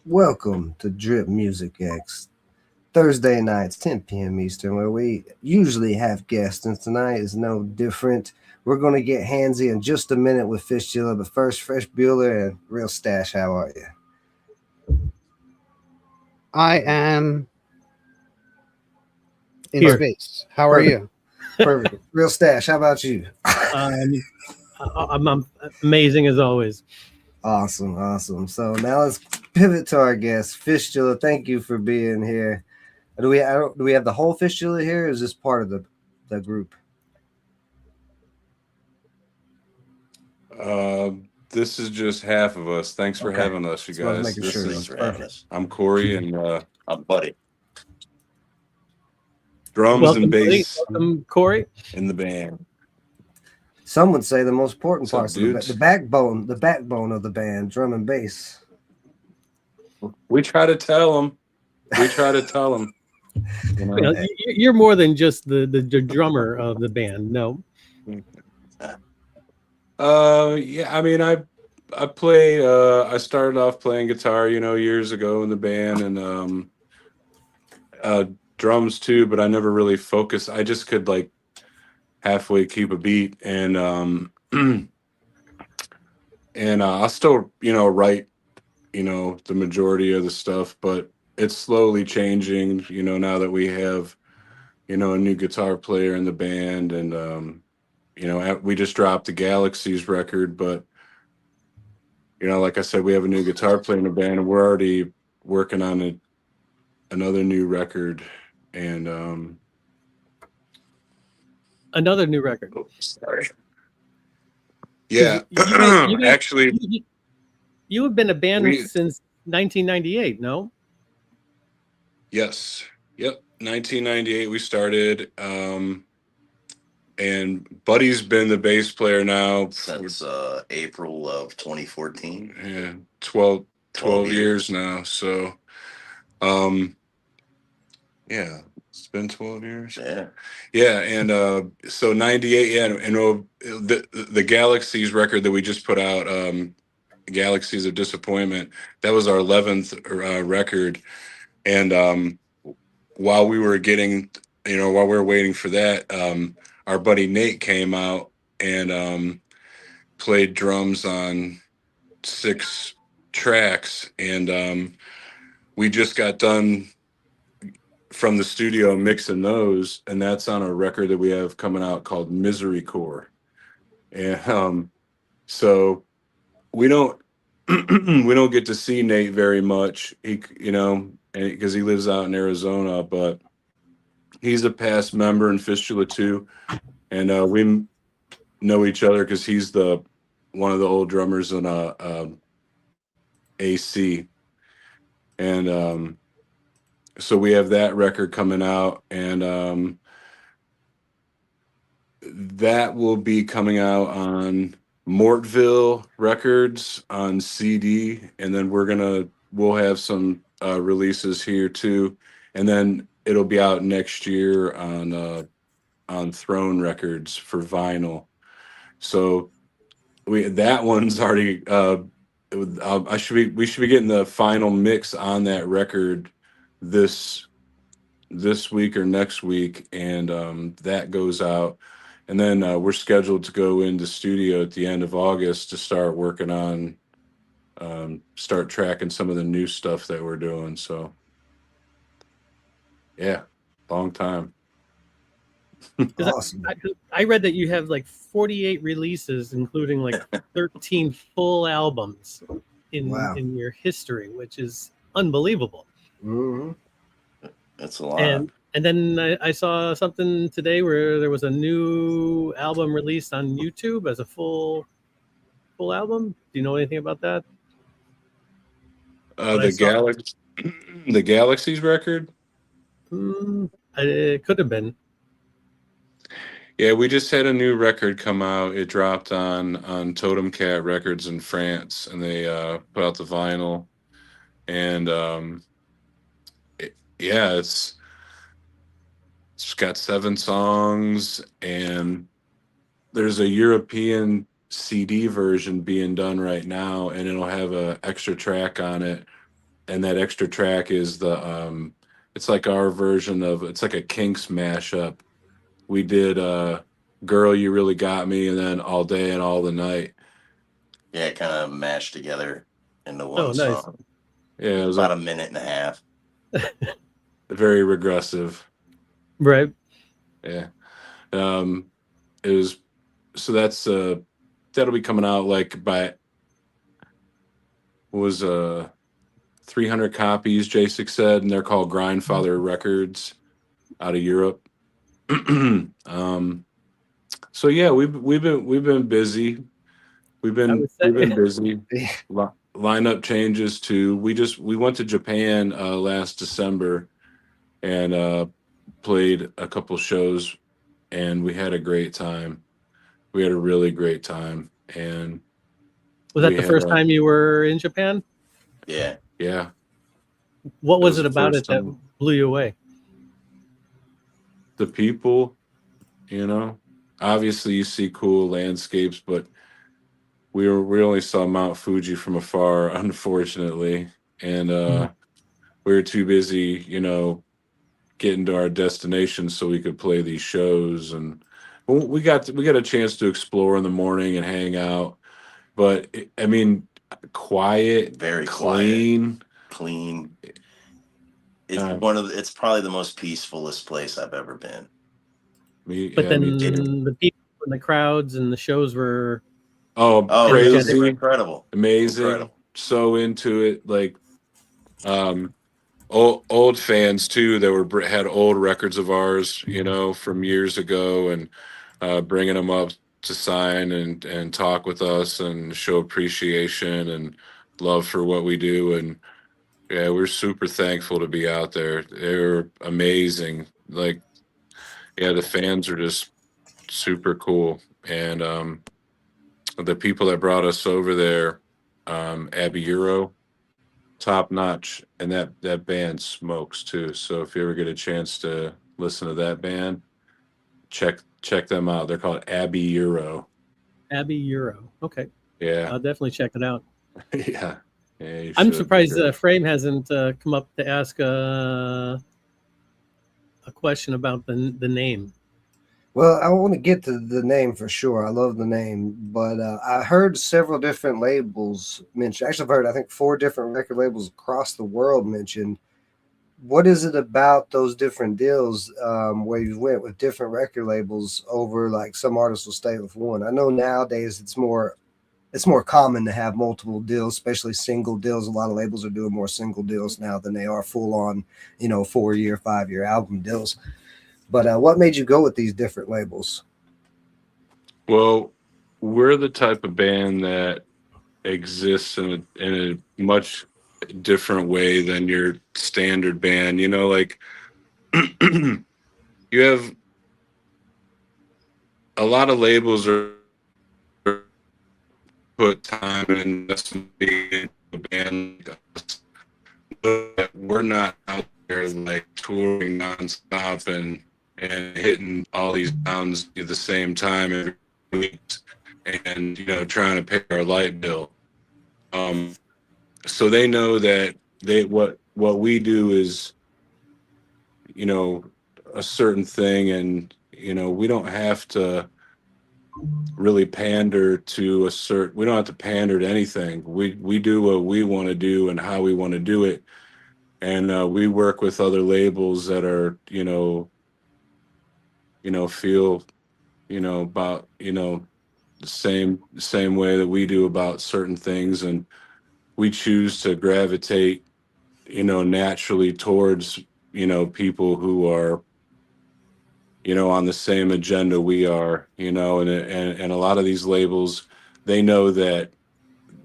Welcome to Drip Music X, Thursday nights, 10 p.m. Eastern, where we usually have guests, and tonight is no different. We're going to get handsy in just a minute with Fistula, but first, Fresh Bueller and Real Stash, how are you? I am in Here. space. How are you? Perfect. Real Stash, how about you? I'm amazing as always. Awesome. So now let's pivot to our guest, Fistula. Thank you for being here. Do we have the whole Fistula here, or is this part of the group? This is just half of us. Thanks for having us, you guys. This is perfect. I'm Corey and I'm Buddy. Drums Welcome, and bass Welcome, Corey. in the band. Some would say the most important What's up, parts of the backbone of the band, drum and bass. We try to tell them. You know? Well, you're more than just the drummer of the band. No. Yeah. I mean, I play. I started off playing guitar, years ago in the band, and drums too. But I never really focused. I just could like halfway keep a beat, and I still write the majority of the stuff, but it's slowly changing now that we have a new guitar player in the band, and we just dropped the Galaxies record, but like I said, we have a new guitar player in the band, and we're already working on another new record, and Another new record. oh, sorry. Yeah. Actually, You have been a band We- since 1998, no? yes. Yep. 1998 we started, and Buddy's been the bass player now Since April of 2014. yeah, 12 years now. So, yeah, it's been 12 years. Yeah. And so 98, yeah, and the Galaxies record that we just put out, Galaxies of Disappointment, that was our 11th record. And while we were waiting for that, our buddy Nate came out and played drums on 6 tracks, and we just got done from the studio mixing those, and that's on a record that we have coming out called Misery Core. And so we don't we don't get to see Nate very much, because he lives out in Arizona, but he's a past member in Fistula too, and we know each other because he's one of the old drummers in AC, and so we have that record coming out, and that will be coming out on Mortville Records on CD, and then we'll have some releases here too, and then it'll be out next year on Throne Records for vinyl. So that one's already we should be getting the final mix on that record this week or next week, and that goes out, and then we're scheduled to go into studio at the end of August to start working on start tracking some of the new stuff that we're doing. So yeah, long time. 'Cause Awesome. I read that you have like 48 releases, including like 13 full albums Wow. in your history, which is unbelievable. Mm-hmm. That's a lot. And then I saw something today where there was a new album released on YouTube as a full album. Do you know anything about that? The Galaxies record. It could have been. Yeah, we just had a new record come out. It dropped on Totem Cat Records in France, and they put out the vinyl. And yeah, it's got 7 songs, and there's a European CD version being done right now, and it'll have a extra track on it, and that extra track is it's like our version of, it's like a Kinks mashup. We did Girl You Really Got Me, and then All Day and All the Night. Yeah, kind of mashed together into Oh, one nice. song. Yeah, it was About a minute and a half. very regressive. Right. Yeah. Um it was, so that's that'll be coming out like by, was 300 copies, J6 said, and they're called Grindfather Records out of Europe. So yeah, we've been busy. We've I been would we've say. been busy. Lineup changes too. We went to Japan last December, and played a couple shows, and we had a great time. We had a really great time, and Was that we the had first time you were in Japan? Yeah. yeah, What it was was it the about first it that time. blew you away? The people, you know, obviously you see cool landscapes, but we only saw Mount Fuji from afar, unfortunately, and Mhm. we were too busy, getting to our destination so we could play these shows. And we got a chance to explore in the morning and hang out, but I mean, quiet, Very quiet, clean. clean. It's uh, it's probably the most peacefulest place I've ever been. But me It, too. then the people and the crowds and the shows were Oh, oh, they energetic. were crazy, incredible. amazing, Incredible. so into it. Like, um old fans too that had old records of ours, from years ago, and bringing them up to sign and talk with us and show appreciation and love for what we do. And yeah, we're super thankful to be out there. They were amazing. Like, yeah, the fans are just super cool. And the people that brought us over there, Abbey Euro, top notch, and that band smokes too. So if you ever get a chance to listen to that band, check them out. They're called Abbey Euro. Abbey Euro. Okay, Yeah. I'll definitely check it out. Yeah, yeah, you I'm should. They're surprised great. Frame hasn't come up to ask a question about the name. Well, I want to get to the name for sure. I love the name, but I heard several different labels mentioned. Actually, I've heard, I think, 4 different record labels across the world mentioned. What is it about those different deals where you went with different record labels over, like, some artists will stay with one? I know nowadays it's more common to have multiple deals, especially single deals. A lot of labels are doing more single deals now than they are full on, 4-year, 5-year album deals. But what made you go with these different labels? Well, we're the type of band that exists in a much different way than your standard band. Like, you have a lot of labels are put time and investment into a band like us, but we're not out there like touring nonstop and hitting all these towns at the same time every week, and trying to pay our light bill. Um, so they know that what we do is, you know a certain thing, and we don't have to really pander to a certain, we don't have to pander to anything. We do what we want to do and how we want to do it. And we work with other labels that are, feel, about, the same way that we do about certain things. And we choose to gravitate, naturally towards, people who are, on the same agenda we are, and a lot of these labels, they know that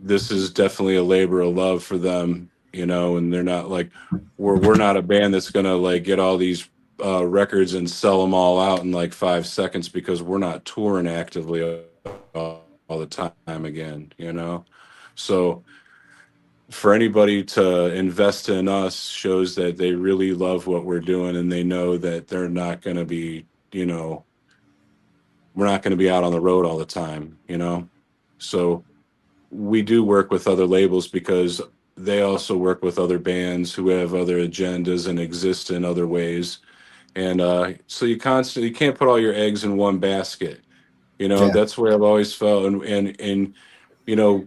this is definitely a labor of love for them, and they're not like, we're not a band that's gonna like get all these records and sell them all out in like 5 seconds, because we're not touring actively all the time again. So for anybody to invest in us shows that they really love what we're doing, and they know that they're not going to be, we're not going to be out on the road all the time, So we do work with other labels because they also work with other bands who have other agendas and exist in other ways. And so you can't put all your eggs in one basket. Yeah. That's where I've always felt. And you know,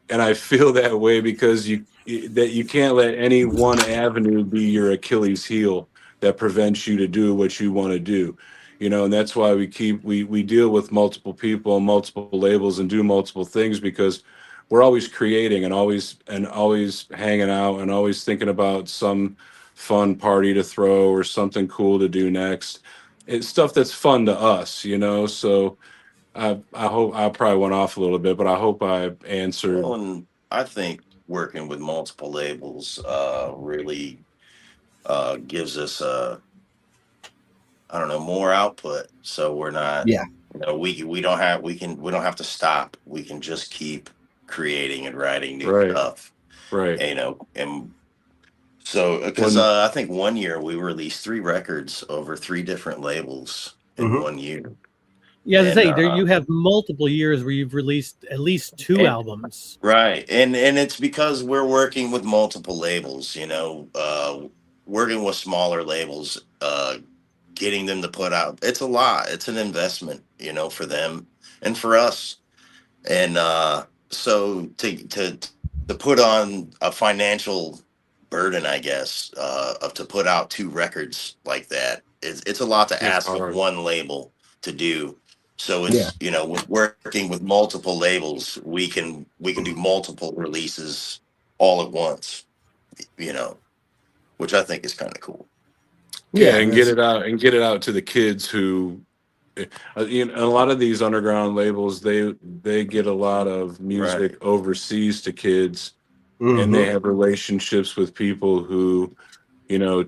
and I feel that way because that you can't let any one avenue be your Achilles heel that prevents you to do what you want to do. And that's why we deal with multiple people and multiple labels and do multiple things, because we're always creating and always hanging out and always thinking about some fun party to throw or something cool to do next. It's stuff that's fun to us. So I hope I probably went off a little bit, but I hope I answered. Well, and I think working with multiple labels really gives us I don't know, more output. So we're not, Yeah. we don't have to stop. We can just keep creating and writing new Right, stuff. right. And so because When I think one year we released 3 records over 3 different labels in Hmm. 1 year. Yeah, as I And say, there you have multiple years where you've released at least 2 and albums. right. And it's because we're working with multiple labels, working with smaller labels, getting them to put out, it's a lot. It's an investment, for them and for us. And so to put on a financial burden, I guess, of to put out 2 records like that, it's a lot to it's ask of hard. one label to do. So Yeah. it's, with working with multiple labels, we can do multiple releases all at once, you know, which I think is kind of cool. Yeah, Yeah. and get it out to the kids who, a lot of these underground labels, they get a lot of Right. music overseas to kids, and they Hmm. have relationships with people who,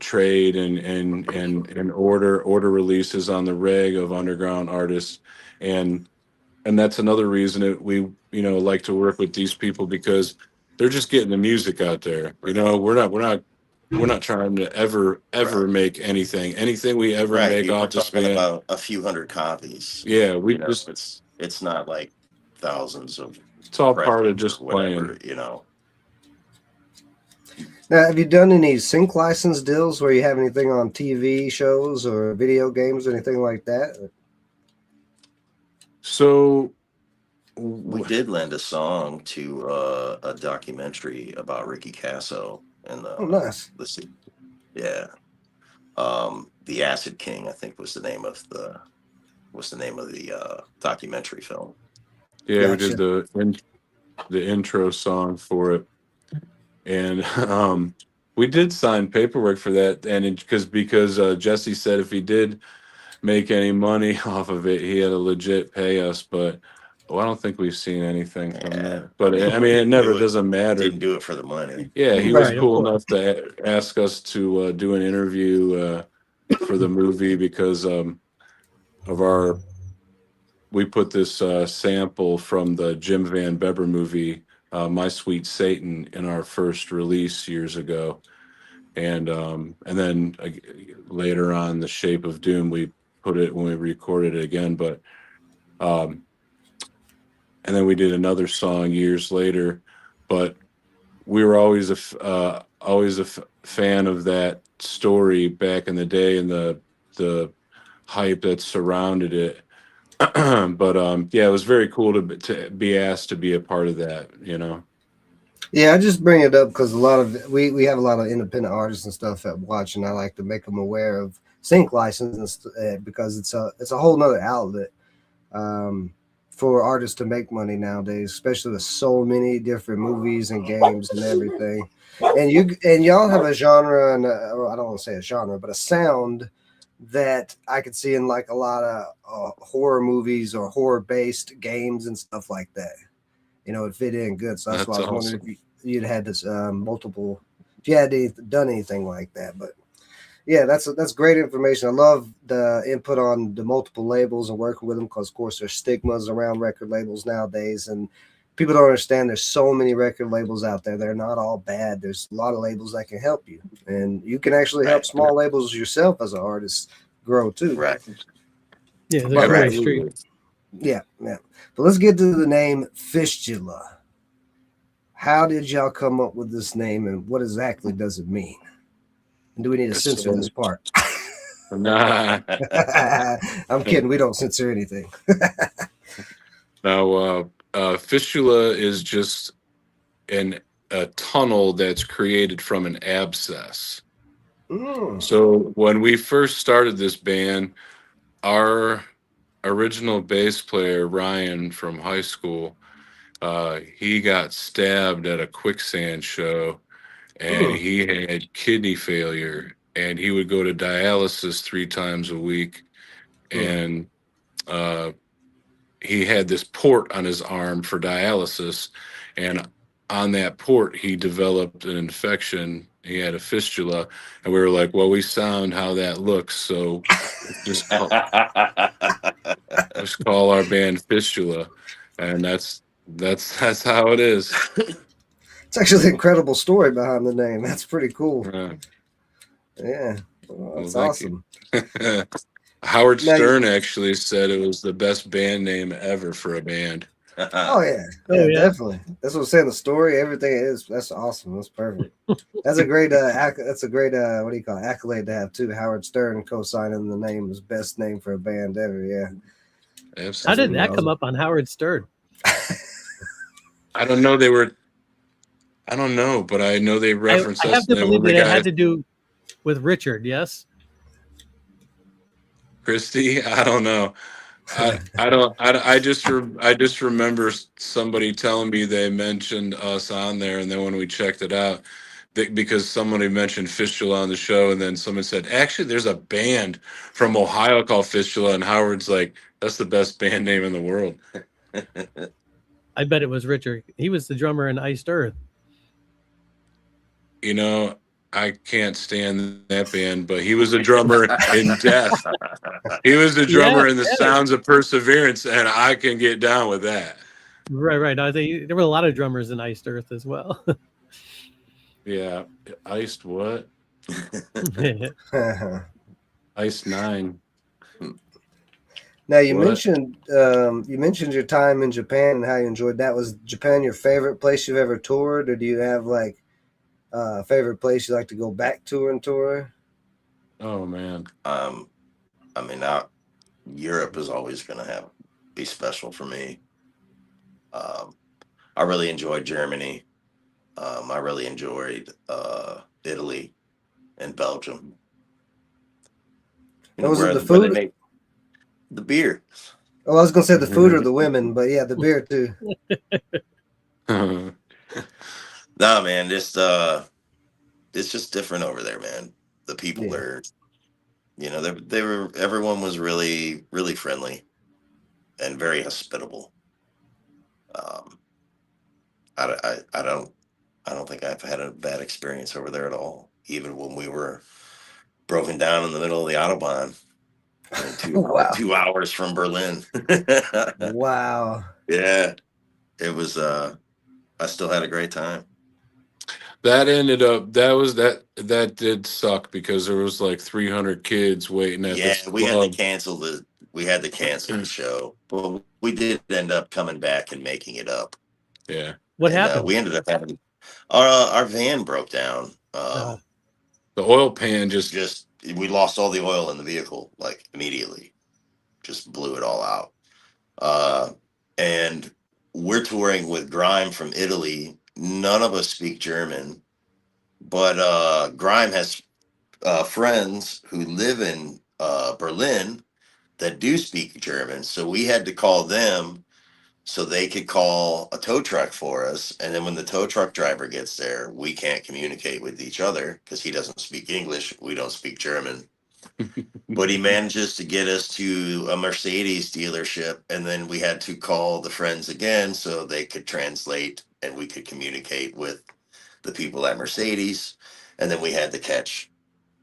trade and order releases on the reg of underground artists, and that's another reason that we like to work with these people, because they're just getting the music out there. We're not trying to ever Right. make anything we ever Right. make We're off the talking span. about a few hundred copies. Yeah, we just It's not like thousands of it's all part of pressings or just playing. whatever. Now, have you done any sync license deals where you have anything on TV shows or video games or anything like that? So We w- did lend a song to a documentary about Ricky Casso and Oh, nice. yeah, the Acid King, I think was the name of the documentary film. yeah, we did Gotcha. the intro song for it, and we did sign paperwork for that, and because Jesse said if he did make any money off of it, he had to legit pay us. But I don't think we've seen anything from Yeah, that. I But mean, I we mean, it didn't never do it doesn't matter. didn't do it for the money. Yeah, he was Right, of cool course. enough to ask us to do an interview for the movie, because of our we put this sample from the Jim Van Beber movie, My Sweet Satan, in our first release years ago, and then later on, The Shape of Doom, we put it when we recorded it again. But um, and then we did another song years later. But we were always a fan of that story back in the day, and the hype that surrounded it. But yeah, it was very cool to be asked to be a part of that. Yeah, I just bring it up because a lot of we have a lot of independent artists and stuff that watch, and I like to make them aware of sync license because it's a whole nother outlet um, for artists to make money nowadays, especially with so many different movies and games and everything. And y'all have a genre, and or I don't want to say a genre, but a sound that I could see in like a lot of horror movies or horror based games and stuff like that. It fit in good. So that's why That's I was wondering awesome. if you'd had this multiple, if you had done anything like that. But yeah, that's great information. I love the input on the multiple labels and working with them because, of course, there's stigmas around record labels nowadays, and people don't understand there's so many record labels out there. They're not all bad. There's a lot of labels that can help you, and you can actually help Right. small labels yourself as an artist grow too. Right. Yeah, they're But two-way Right. street. yeah. But let's get to the name Fistula. How did y'all come up with this name, and what exactly does it mean? And do we need to censor this part? Nah. I'm kidding. We don't censor anything. Now, fistula is just a tunnel that's created from an abscess. Mm. So when we first started this band, our original bass player Ryan from high school, he got stabbed at a quicksand show, and Mm. he had kidney failure, and he would go to dialysis 3 times a week, Mm. and he had this port on his arm for dialysis, and on that port he developed an infection. He had a fistula, and we were like, well, we sound how that looks, so just call, just call our band Fistula, and that's how it is. It's actually an incredible story behind the name. That's pretty cool. Right. Yeah. Well, that's Well, thank you. awesome. Howard Now Stern actually said it was the best band name ever for a band. Oh yeah, Oh, yeah, yeah. definitely. That's what I'm saying. The story, everything is that's awesome. That's perfect. That's a great that's a great what do you call it? Accolade to have too. Howard Stern co-signing the name as best name for a band ever. Yeah. How Absolutely. did that come up on Howard Stern? I don't know. I don't know, but I know they I referenced have us. to And then believe when that the it guy had to do with Richard. Yes. Christy, I don't know. I don't. I just remember somebody telling me they mentioned us on there, and then when we checked it out, because somebody mentioned Fistula on the show, and then someone said, actually, there's a band from Ohio called Fistula, and Howard's like, that's the best band name in the world. I bet it was Richard. He was the drummer in Iced Earth. You know, I can't stand that band, but he was a drummer in Death. He was the Yeah, drummer in the yeah. Sounds of Perseverance, and I can get down with that. Right. I think there were a lot of drummers in Iced Earth as well. Yeah, iced what? Iced 9. Now you What? mentioned your time in Japan and how you enjoyed that. Was Japan your favorite place you've ever toured, or do you have like a favorite place you like to go back to and tour? Oh man. I mean, now Europe is always going to be special for me. I really enjoyed Germany. I really enjoyed Italy and Belgium. You And know was it where the they food? make the beer. Oh, I was gonna say the food or the women, but yeah, the beer too. Nah, man, it's just different over there, man. The people Yeah. are, they were everyone was really really friendly and very hospitable. Um, I don't think I've had a bad experience over there at all. Even when we were broken down in the middle of the autobahn, Wow. 2 hours from Berlin. Wow. Yeah, it was. I still had a great time. That ended up that did suck because there was like 300 kids waiting at Yeah, this we had to club. cancel the show, but we did end up coming back and making it up. Yeah. What And happened? we ended up having our van broke down. The oil pan just We lost all the oil in the vehicle like immediately, just blew it all out. And we're touring with Grime from Italy. None of us speak German, but Grime has friends who live in Berlin that do speak German. So we had to call them so they could call a tow truck for us. And then when the tow truck driver gets there, we can't communicate with each other because he doesn't speak English. We don't speak German. But he manages to get us to a Mercedes dealership. And then we had to call the friends again so they could translate and we could communicate with the people at Mercedes. And then we had to catch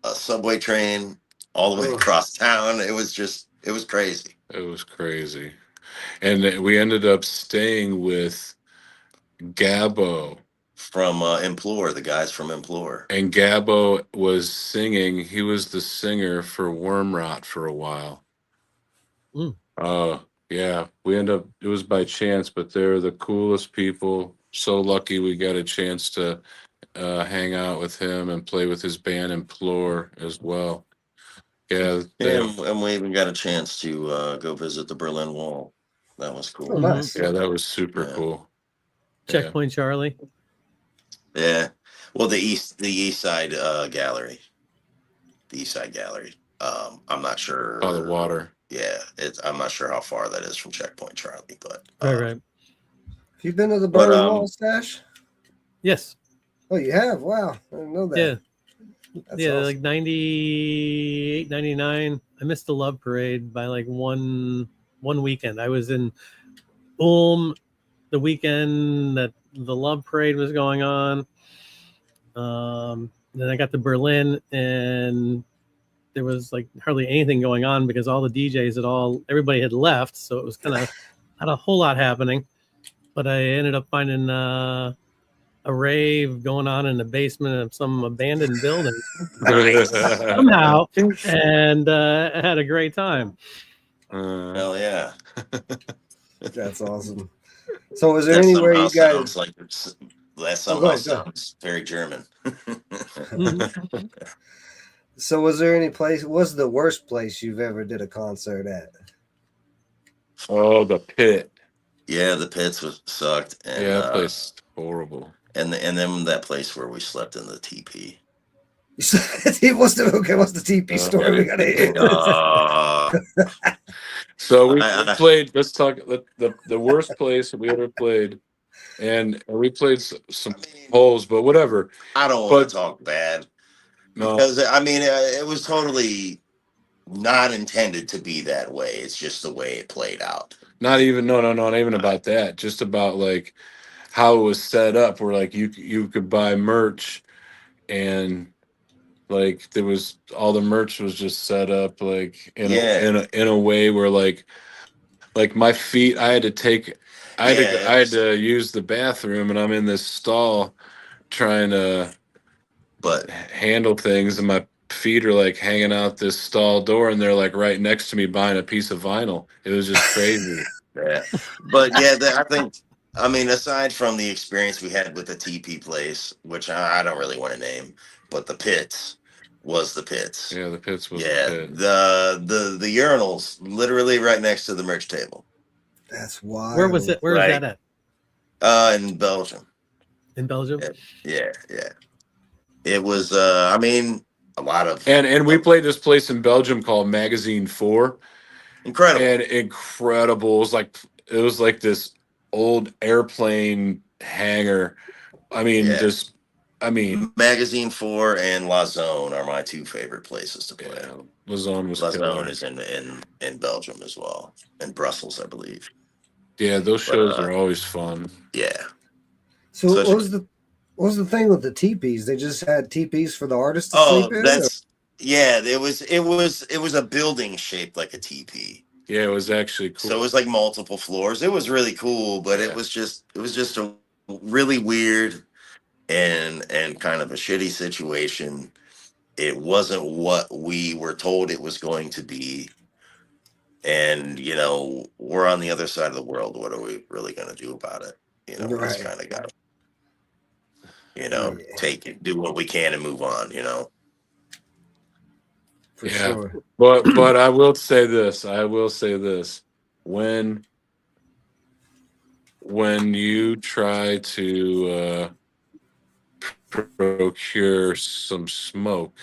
a subway train all the way Oh. across town. It was crazy. it was crazy. And we ended up staying with Gabbo. from Implore, the guys from Implore. And Gabbo was singing. He was the singer for Wormrot for a while. Mm. Yeah. We end up, it was by chance, but they're the coolest people. So lucky we got a chance to hang out with him and play with his band Implore as well. Yeah. Yeah, and we even got a chance to go visit the Berlin Wall. That was Oh, cool. nice. Yeah, that was super Yeah. cool. Checkpoint Charlie. Yeah. Well, the East Side Gallery. The East Side Gallery. I'm not sure. Oh, the water. Yeah, I'm not sure how far that is from Checkpoint Charlie, but Right. Have you been to the But, Berlin Wall, Stash? Yes. Oh, you have? Wow. I didn't know that. Yeah. That's Yeah, awesome. like 98, 99. I missed the Love Parade by like one weekend. I was in Ulm the weekend that the Love Parade was going on. Then I got to Berlin, and there was like hardly anything going on because all the DJs everybody had left, so it was kind of not a whole lot happening. But I ended up finding a rave going on in the basement of some abandoned building somehow, and I had a great time. hell yeah. That's awesome. So, was there That anywhere somehow you guys? sounds like that somehow go ahead. sounds very German. So, was there any place? What's the worst place you've ever did a concert at? Oh, the pit. Yeah, the pits sucked, and Yeah, that place horrible. and then that place where we slept in the TP. What's the TP story we gotta hear? So we played. Let's talk the worst place we ever played, and we played some holes, but whatever. I don't want to talk bad because I mean it was totally not intended to be that way. It's just the way it played out. Not even not even about that. Just about like how it was set up. Where like you could buy merch, and like there was all the merch was just set up like in a way where like my feet. I had to use the bathroom, and I'm in this stall trying to handle things, and my feet are like hanging out this stall door, and they're like right next to me buying a piece of vinyl. It was just crazy. Yeah, but yeah, I mean, aside from the experience we had with the TP place, which I don't really want to name, but the pits was the pits. Yeah, the pits was the pit. The urinals literally right next to the merch table. That's wild. Where was it? Where was that at? In Belgium. In Belgium? Yeah. It was. I mean, a lot of and we played this place in Belgium called Magazine 4. Incredible. And incredible. It was like this old airplane hangar. I mean, Magazine 4 and La Zone are my two favorite places to play. Yeah, La Zone is in Belgium as well, in Brussels, I believe. Yeah, those shows are always fun. Yeah. So what was the thing with the teepees? They just had teepees for the artists to sleep in? It was a building shaped like a teepee. Yeah, it was actually cool. So it was like multiple floors. It was really cool, but it was just a really weird and kind of a shitty situation. It wasn't what we were told it was going to be. And, we're on the other side of the world. What are we really going to do about it? We just kind of got to, take it, do what we can and move on, For sure. But I will say this. When you try to procure some smoke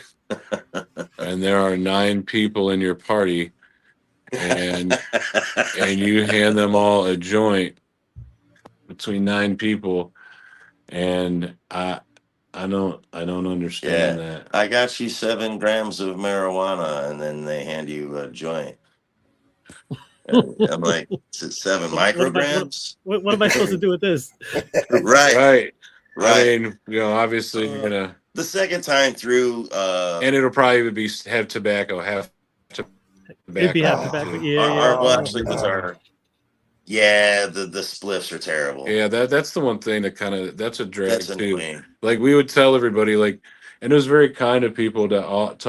and there are 9 people in your party and you hand them all a joint between 9 people, and I don't understand that. I got you 7 grams of marijuana, and then they hand you a joint. And I'm like, is it 7 micrograms? What am I supposed to do with this? Right. I mean, obviously you're gonna the second time through, and it'll probably have tobacco, half tobacco. It'd be half tobacco. Well, actually, it was Yeah, the spliffs are terrible. Yeah, that's the one thing that kind of that's a drag That's too. annoying. Like we would tell everybody, like, and it was very kind of people to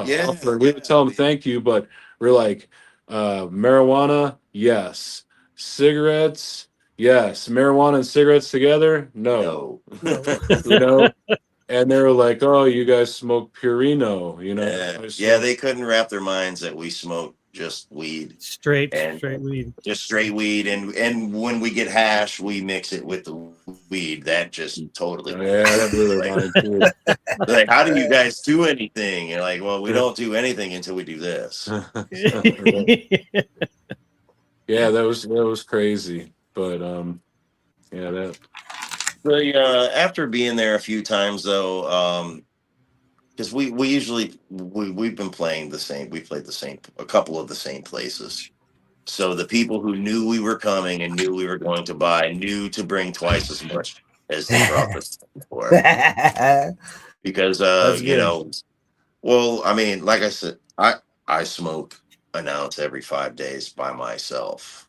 Yeah, offer. We would tell them thank you, but we're like, marijuana, yes, cigarettes, yes, marijuana and cigarettes together, no, No. No. you know. And they were like, oh, you guys smoke Purino, you know? I Yeah, smoke- they couldn't wrap their minds that we smoke just weed Straight and weed. just straight weed, and when we get hash, we mix it with the weed. That just totally yeah, that blew their like, mind too. like, how do you guys do anything? You're like, well, we don't do anything until we do this. Yeah, that was crazy, but yeah, that After being there a few times though, because we usually we've been playing the same. We played the same, a couple of the same places. So the people who knew we were coming and knew we were going to buy knew to bring twice as much as they brought this for. That's Because good. well, I mean, like I said, I smoke an ounce every 5 days by myself.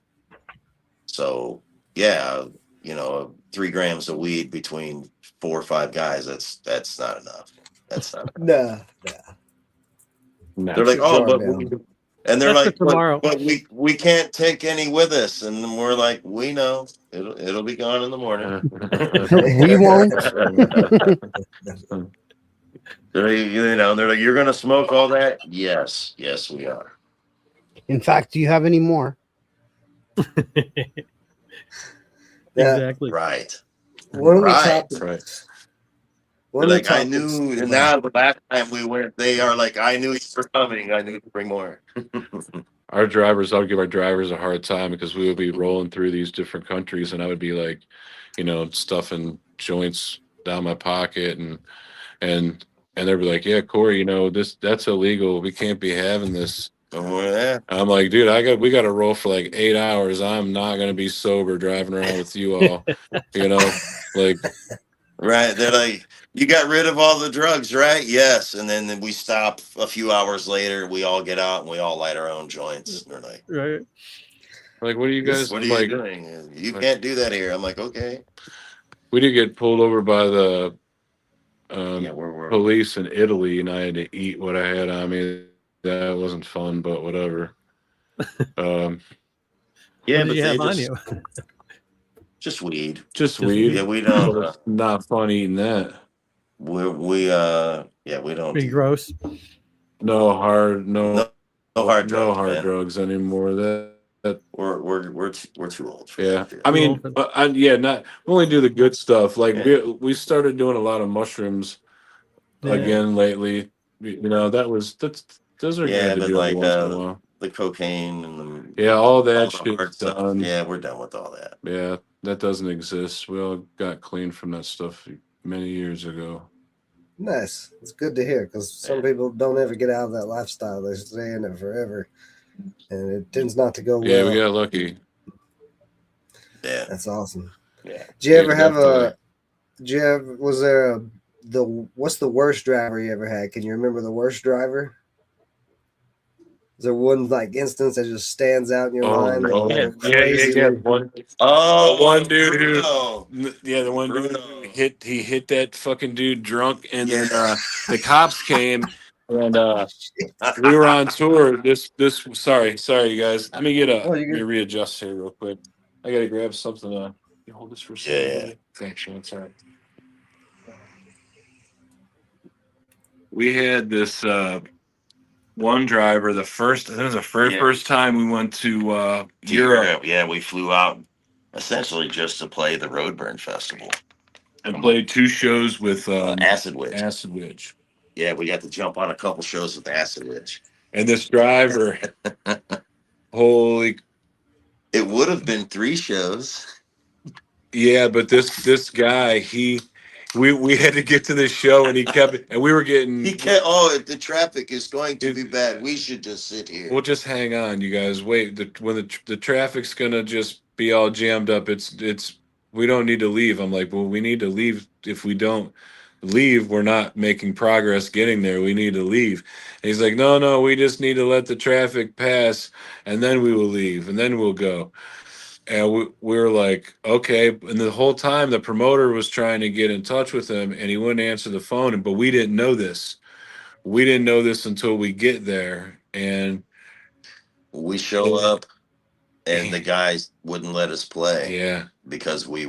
So yeah, 3 grams of weed between 4 or 5 guys, that's not enough. That's not enough. Nah, no. They're like, should oh, jar but down. and they're That's for like, tomorrow. but we can't take any with us, and we're like, we know it'll be gone in the morning. We won't. They're like, you're gonna smoke all that? Yes, yes, we are. In fact, do you have any more? Yeah. Exactly. Right. One of the Right. topics. Right. One They're of the like, I topics. knew, and now the last time we went, they are like, I knew you were coming. I knew to bring more. Our drivers, I would give our drivers a hard time because we would be rolling through these different countries, and I would be like, stuffing joints down my pocket, and they'd be like, yeah, Corey, that's illegal. We can't be having this. Oh, yeah. I'm like, dude, we got to roll for like 8 hours. I'm not gonna be sober driving around with you all, like. Right. They're like, you got rid of all the drugs, right? Yes. And then we stop a few hours later. We all get out and we all light our own joints. And they're like, Right. Like, what are you guys? what are I'm you like, doing? You like- can't do that here. I'm like, okay. we did get pulled over by the Yeah, we're police in Italy, and I had to eat what I had on me. That wasn't fun, but whatever. yeah, What did but you they have on you? just weed. Just Just weed. Yeah, we don't. It's not fun eating that. We don't. Pretty gross. No hard, No hard no drugs, hard man. drugs anymore. That We're too old for yeah. that. I mean, not we only do the good stuff. Like Yeah. we started doing a lot of mushrooms Yeah. again lately. Those are Yeah, good to but do every like once in a while. the cocaine and Yeah, all all that the shit's hard stuff. done. Yeah, we're done with all that. Yeah, that doesn't exist. We all got clean from that stuff many years ago. Nice. It's good to hear because some people don't ever get out of that lifestyle. They stay in it forever, and it tends not to go well. Yeah, we got lucky. Yeah. That's awesome. Yeah. Did you ever Yeah, have definitely. was there what's the worst driver you ever had? Can you remember the worst driver? Is there one like instance that just stands out in your mind? no. Like, Yeah. One dude who, the one dude who hit that fucking dude drunk, and then the cops came, and we were on tour. Sorry, you guys. Let me Oh, let you're me good. readjust here real quick. I gotta grab something. You hold this for a second. Yeah. buddy? Thanks, Sean. Sorry. We had this one driver. I think it was the first time we went to Europe Yeah, we flew out essentially just to play the Roadburn Festival and played 2 shows with Acid Witch. Acid Witch. Yeah, we got to jump on a couple shows with Acid Witch. And this driver, holy, It would have been 3 shows. yeah, but this guy, we had to get to this show, and he kept, and we were getting. He can't. Oh, if the traffic is going to be bad, we should just sit here. We'll just hang on, you guys. Wait, when the traffic's gonna just be all jammed up, it's we don't need to leave. I'm like, well, we need to leave. If we don't leave, we're not making progress getting there. We need to leave. And he's like, no, we just need to let the traffic pass, and then we will leave, and then we'll go. And we were like, okay. And the whole time the promoter was trying to get in touch with him and he wouldn't answer the phone. But we didn't know this. We didn't know this until we get there. And We show up and the guys wouldn't let us play yeah. because we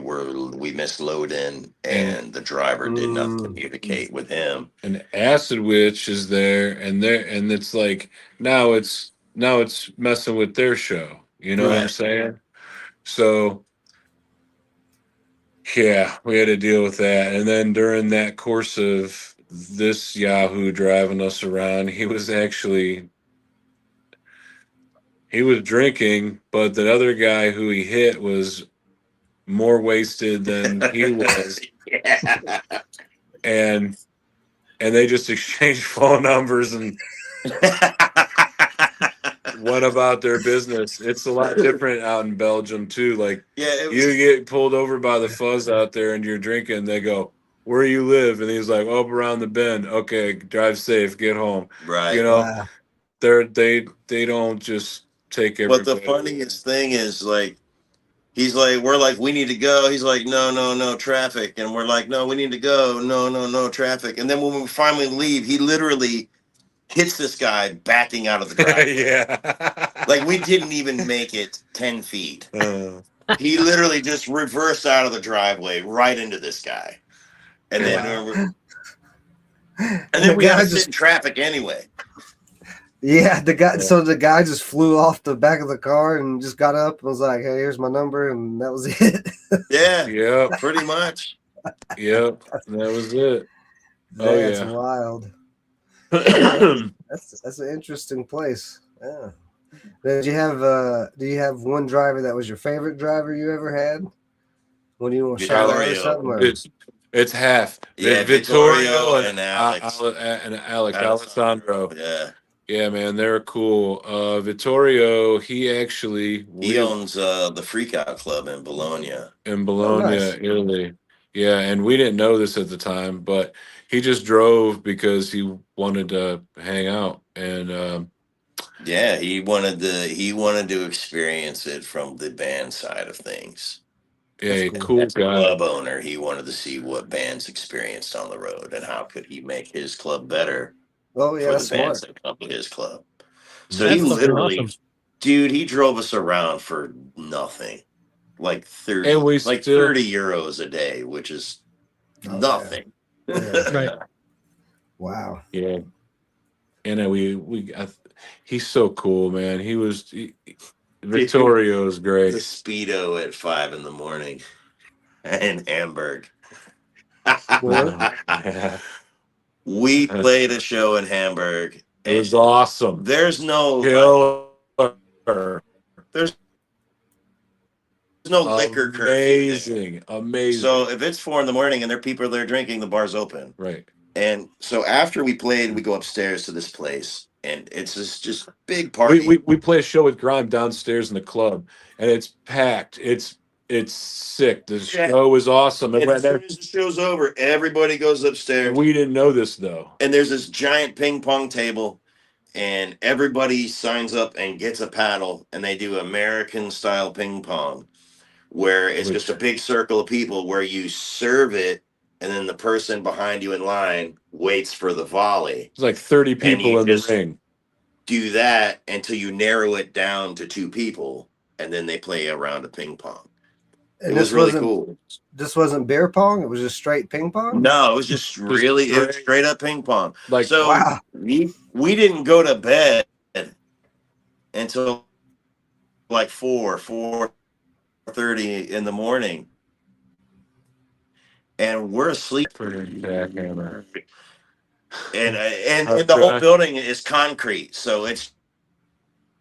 missed load in And and the driver did not communicate with him. and Acid Witch is there and it's like now it's messing with their show. You know what I'm Right. saying? So yeah, we had to deal with that. And then during that course of this Yahoo driving us around, he was drinking, but the other guy who he hit was more wasted than he was. Yeah. And they just exchanged phone numbers and went about their business. It's a lot different out in Belgium too. Like Yeah, you get pulled over by the fuzz out there and you're drinking, they go, "Where you live?" And he's like, "Up around the bend." Okay, drive safe, get home. right. You know, Wow. they don't just take But everybody. the funniest thing is, like, he's like, we're like, we need to go. He's like, no, no, no, traffic. And we're like, no, we need to go. No, no, no, traffic. And then when we finally leave, he literally hits this guy backing out of the driveway. Yeah. Like, we didn't even make it 10 feet. Uh, He literally just reversed out of the driveway right into this guy. And then, Wow. we The had guy to sit just in traffic anyway. yeah, the guy. So the guy just flew off the back of the car and just got up and was like, "Hey, here's my number," and that was it. Yeah, yep. pretty much. Yep. That was it. Oh That's yeah. wild. Yeah, that's an interesting place. Yeah. Did you have do you have one driver that was your favorite driver you ever had? What do you want to shout out or Vittorio. something? Or? It's half. Yeah, Vittorio and Alex. and Alec Alessandro. Yeah. Yeah, man, they're cool. Vittorio, he actually He owns the Freakout Club in Bologna. in Oh, Bologna, nice. Italy. Yeah, and we didn't know this at the time, but he just drove because he wanted to hang out, and Yeah, he wanted to experience it from the band side of things. yeah, That's cool As a guy. club owner, he wanted to see what bands experienced on the road and how could he make his club better Oh yeah, for the that's bands smart. that come to his club. So he That's fucking literally, awesome. dude, he drove us around for nothing. Like 30, And we like still 30 euros a day, which is Oh, nothing. Yeah. Right. Wow. yeah, and then he's so cool, man. Vittorio's The great. Speedo at 5 a.m. in Hamburg. Yeah. We played a show in Hamburg. It was awesome. There's no Killer. there's no liquor curfew. Amazing. So if it's 4 a.m. and there are people there drinking, the bar's open. Right. And so after we played, we go upstairs to this place, and it's just big party. We play a show with Grime downstairs in the club, and it's packed. It's sick. The show is awesome. And as soon as the show's over, everybody goes upstairs. We didn't know this though. And there's this giant ping pong table, and everybody signs up and gets a paddle, and they do American style ping pong, where it's just a big circle of people where you serve it, and then the person behind you in line waits for the volley. It's like 30 people in the ring. Do that until you narrow it down to 2 people, and then they play a round of ping pong. And it was really cool. This wasn't beer pong. It was just straight ping pong. No, it was just really straight up ping pong. Like, so wow. we didn't go to bed until like 4:30 in the morning, and we're asleep. And the whole building is concrete, so it's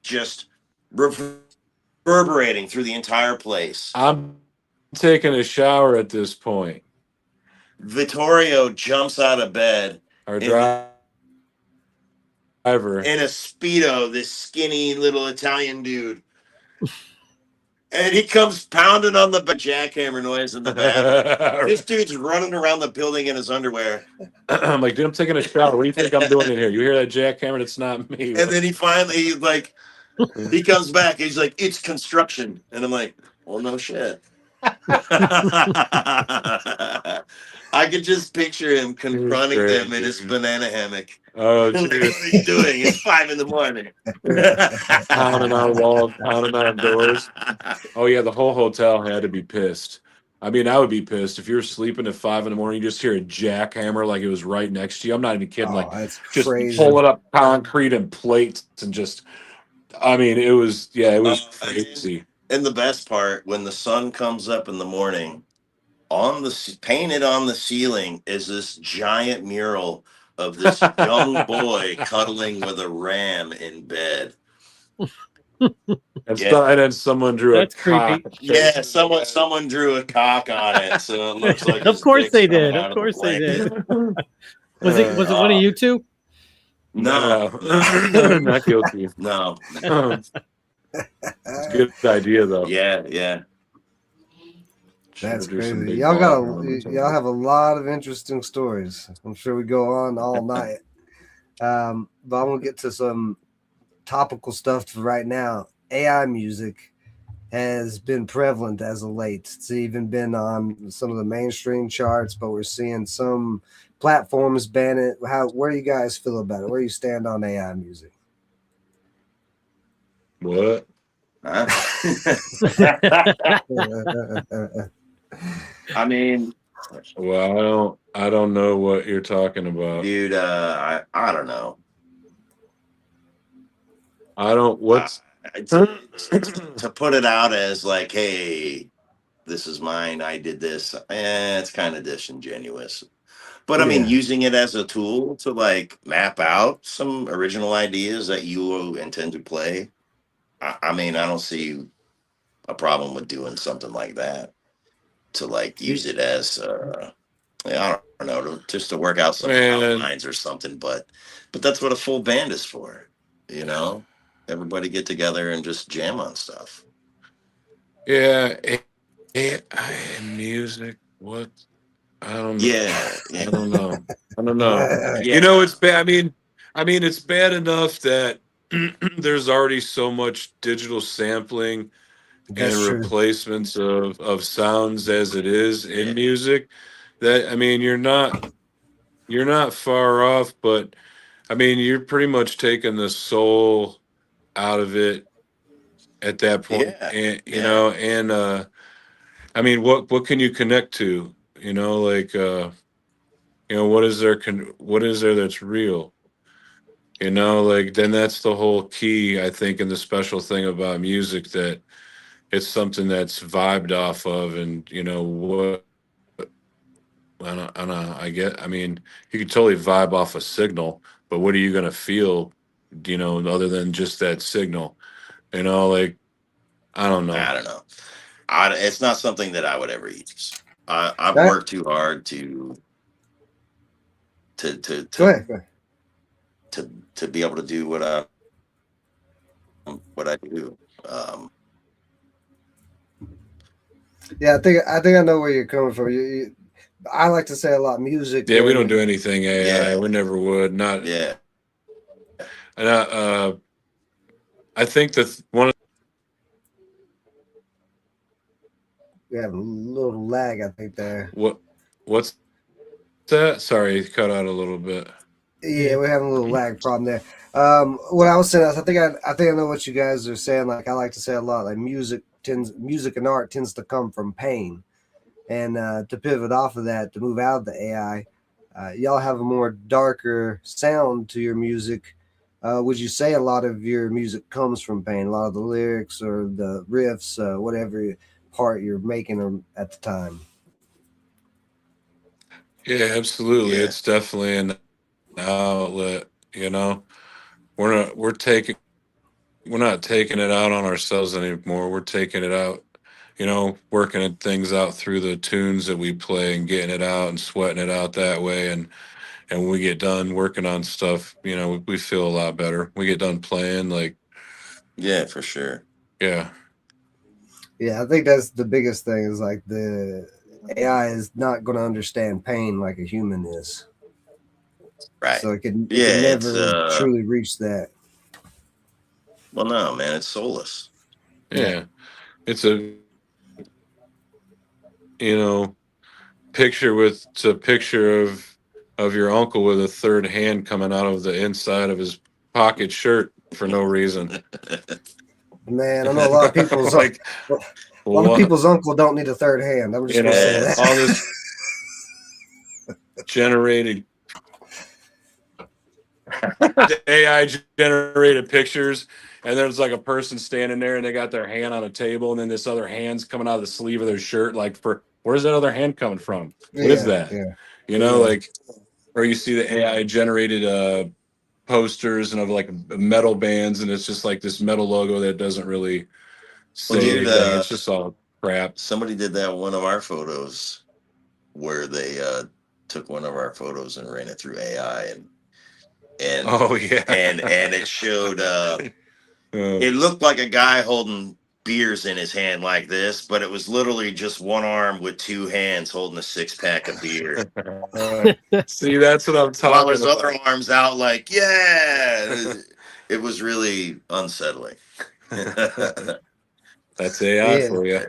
just reverberating through the entire place. I'm taking a shower at this point. Vittorio jumps out of bed. Our driver in a Speedo, this skinny little Italian dude. And he comes pounding on the jackhammer noise in the bathroom. This dude's running around the building in his underwear. I'm like, dude, I'm taking a shower. What do you think I'm doing in here? You hear that jackhammer? It's not me. And then he finally, he comes back. He's like, it's construction. And I'm like, Well, no shit. I could just picture him confronting them in his banana hammock. Oh, Like, what are jeez. you doing? It's 5 in the morning. Pounding on walls, pounding on doors. Oh yeah, the whole hotel had to be pissed. I mean, I would be pissed if you were sleeping at 5 in the morning. You just hear a jackhammer like it was right next to you. I'm not even kidding. Oh, Like that's just crazy. pulling up concrete and plates and just. I mean, it was it was crazy. And the best part, when the sun comes up in the morning, painted on the ceiling is this giant mural of this young boy cuddling with a ram in bed. And, Yeah. and then someone drew a That's cock. creepy. Yeah, someone drew a cock on it, so it looks like Of his course dick's they coming did. out Of of the course they blanket. did. Was it one of you two? No, Not guilty. no. It's a good idea though. Yeah. That's Should've do some crazy. big Y'all ball y'all have a lot of interesting stories. I'm sure we go on all night. But I'm gonna get to some topical stuff right now. AI music has been prevalent as of late. It's even been on some of the mainstream charts, but we're seeing some platforms ban it. Where do you guys feel about it? Where do you stand on AI music? What? Huh? I mean, Well, I don't know what you're talking about. dude, I don't know. I don't. What's To put it out as like, hey, this is mine, I did this. It's kind of disingenuous. But I mean, Yeah, using it as a tool to like map out some original ideas that you intend to play. I mean, I don't see a problem with doing something like that to like use it as I don't know, just to work out some man? outlines or something. But that's what a full band is for, you know. Everybody get together and just jam on stuff. Yeah, music. What? I don't know. Yeah, I yeah, don't know. I don't know. yeah. You know, it's bad. I mean, it's bad enough that there's already so much digital sampling that's and true. replacements of sounds as it is in music that I mean, you're not far off, but I mean, you're pretty much taking the soul out of it at that point, Yeah, and yeah, I mean, what can you connect to? Like what is there that's real? Like then that's the whole key, I think, and the special thing about music that it's something that's vibed off of, and what I mean, you could totally vibe off a signal, but what are you gonna feel, other than just that signal? Like I don't know. I don't know. It's not something that I would ever use. I've All right, worked too hard to to go to ahead. Go ahead. to be able to do what I do. Yeah, I think I know where you're coming from. I like to say a lot music. Yeah, we don't do anything AI. Yeah, We never would. Not. yeah, And I think that one of We have a little lag, I think there. what's that? Sorry, it cut out a little bit. Yeah, we're having a little lag problem there. What I was saying is, I think I know what you guys are saying. Like I like to say a lot, like music and art tends to come from pain, and to pivot off of that, to move out of the AI, y'all have a more darker sound to your music. Would you say a lot of your music comes from pain? A lot of the lyrics or the riffs, whatever part you're making them at the time. Yeah, absolutely. yeah. It's definitely an outlet. We're not taking it out on ourselves anymore. We're taking it out. Working things out through the tunes that we play and getting it out and sweating it out that way. And when we get done working on stuff, we feel a lot better. We get done playing, like, Yeah, for sure. yeah. Yeah, I think that's the biggest thing is like the AI is not going to understand pain like a human is. Right. So it can Yeah, never truly reach that. well, no, man, it's soulless. Yeah. Yeah. It's a you know, it's a picture of your uncle with a third hand coming out of the inside of his pocket shirt for no reason. Man, I know a lot of people's a Like lot of what? people's uncle don't need a third hand. I'm just gonna say Yeah. All that. this generated AI generated pictures, and there's like a person standing there, and they got their hand on a table, and then this other hand's coming out of the sleeve of their shirt. Like, for where's that other hand coming from? What is Yeah, that? yeah, You know, yeah. like, or you see the AI generated posters and of like metal bands, and it's just like this metal logo that doesn't really Well, say dude, anything. It's just all crap. somebody did that one of our photos where they took one of our photos and ran it through AI, and Oh yeah. and it showed Uh, it looked like a guy holding beers in his hand like this, but it was literally just one arm with two hands holding a 6-pack of beer, see, that's what I'm while talking his about. other arm's out like, yeah. It was really unsettling. That's AI Yeah, for you.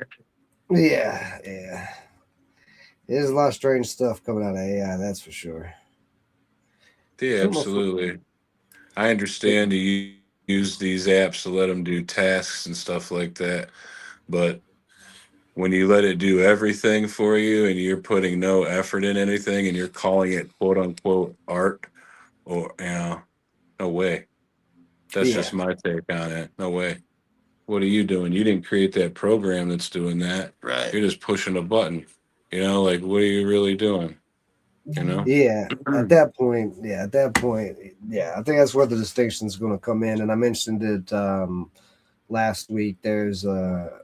yeah. There's a lot of strange stuff coming out of AI, that's for sure. Yeah, Some of absolutely. I understand you use these apps to let them do tasks and stuff like that, but when you let it do everything for you and you're putting no effort in anything and you're calling it quote unquote art, or no way. That's yeah, just my take on it. No way. What are you doing? You didn't create that program that's doing that. Right. You're just pushing a button. Like, what are you really doing? You know? yeah. At that point, yeah. I think that's where the distinction is going to come in. And I mentioned it last week. There's a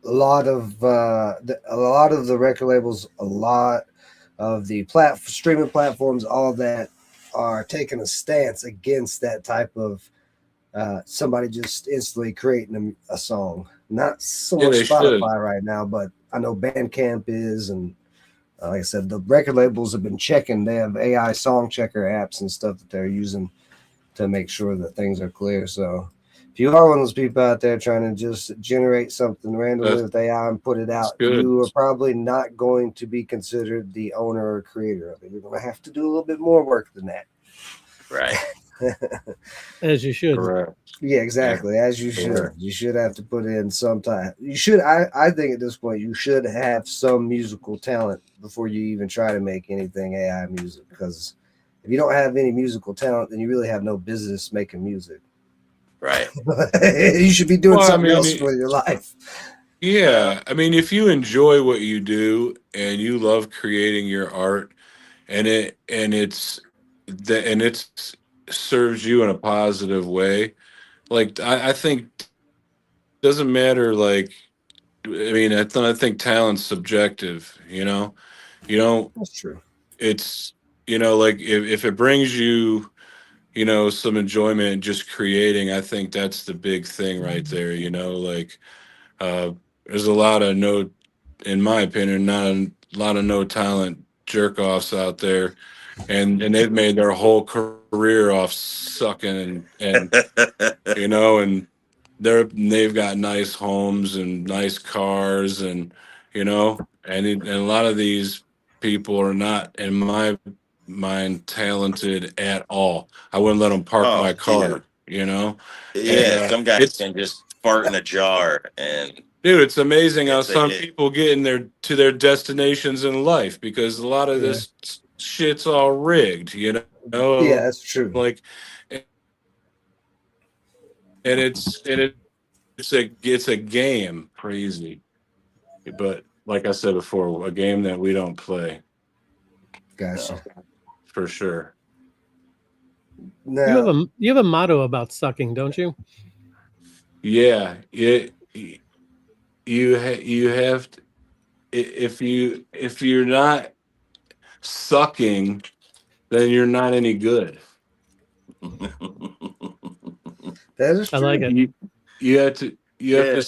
lot of the record labels, a lot of the streaming platforms, all that are taking a stance against that type of somebody just instantly creating a song. Not so Yeah, they much should. Spotify right now, but I know Bandcamp is, and like I said, the record labels have been checking. They have AI song checker apps and stuff that they're using to make sure that things are clear. So if you are one of those people out there trying to just generate something randomly That's with AI and put it out, good. you are probably not going to be considered the owner or creator of it. You're going to have to do a little bit more work than that. Right. As you should. Correct. Yeah, exactly. As you should. Correct. You should have to put in some time. You should. I think at this point you should have some musical talent before you even try to make anything AI music. Because if you don't have any musical talent, then you really have no business making music. Right. You should be doing Well, I something mean, else with your life. yeah. I mean, if you enjoy what you do and you love creating your art, and it's serves you in a positive way, like I think doesn't matter. Like, I mean, I think talent's subjective. You don't. That's true. It's like if it brings you some enjoyment just creating, I think that's the big thing right there. Like, there's a lot of no, in my opinion, not a lot of no talent jerk offs out there, and they've made their whole career off sucking and they've got nice homes and nice cars, and a lot of these people are not, in my mind, talented at all. I wouldn't let them park Oh, my dude. car. And Yeah, some guys it's can just fart in a jar, and dude, it's amazing how it's a some hit. people get in to their destinations in life, because a lot of Yeah. this shit's all rigged, Yeah, that's true. like, and it's a game, crazy. But like I said before, a game that we don't play Gotcha. No. for sure. Now, You have a motto about sucking, don't you? Yeah, you have to, if you're not sucking, then you're not any good. that is I like true. it. You have to Yeah.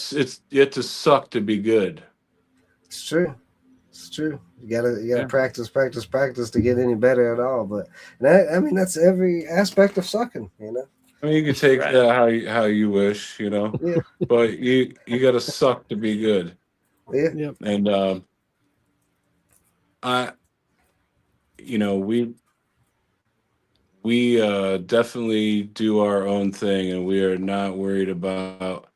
you have to suck to be good. It's true. It's true. You gotta Yeah. practice to get any better at all. But I mean that's every aspect of sucking. I mean, you can take Right. that how you wish, Yeah. but you got to suck to be good. Yeah. Yep. And I, you know, we definitely do our own thing, and we are not worried about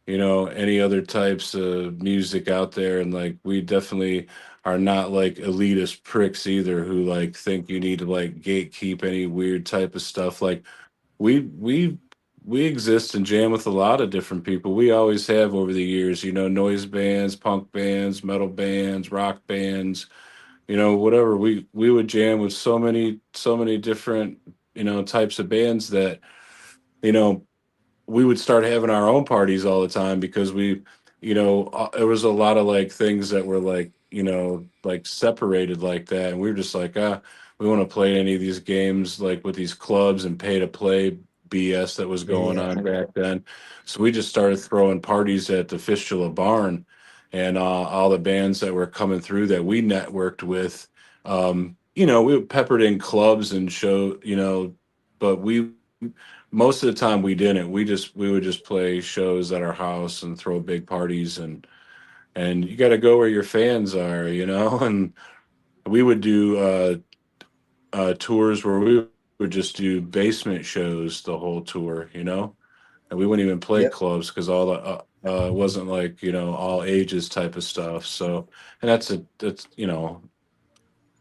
any other types of music out there. And like, we definitely are not like elitist pricks either, who like think you need to like gatekeep any weird type of stuff. Like, we we we exist and jam with a lot of different people. We always have over the years, noise bands, punk bands, metal bands, rock bands, whatever. We would jam with so many different, types of bands that, you know, we would start having our own parties all the time, because there was a lot of like things that were like, like separated like that. And we were just like, we want to play any of these games like with these clubs and pay to play BS that was going Yeah. on back then. So we just started throwing parties at the Fistula barn, and all the bands that were coming through that we networked with, we peppered in clubs and show, but we most of the time we didn't. We would just play shows at our house and throw big parties, and you got to go where your fans are, and we would do tours where we would just do basement shows the whole tour, and we wouldn't even play Yep. clubs, because all the it wasn't like, all ages type of stuff. So, and that's I'm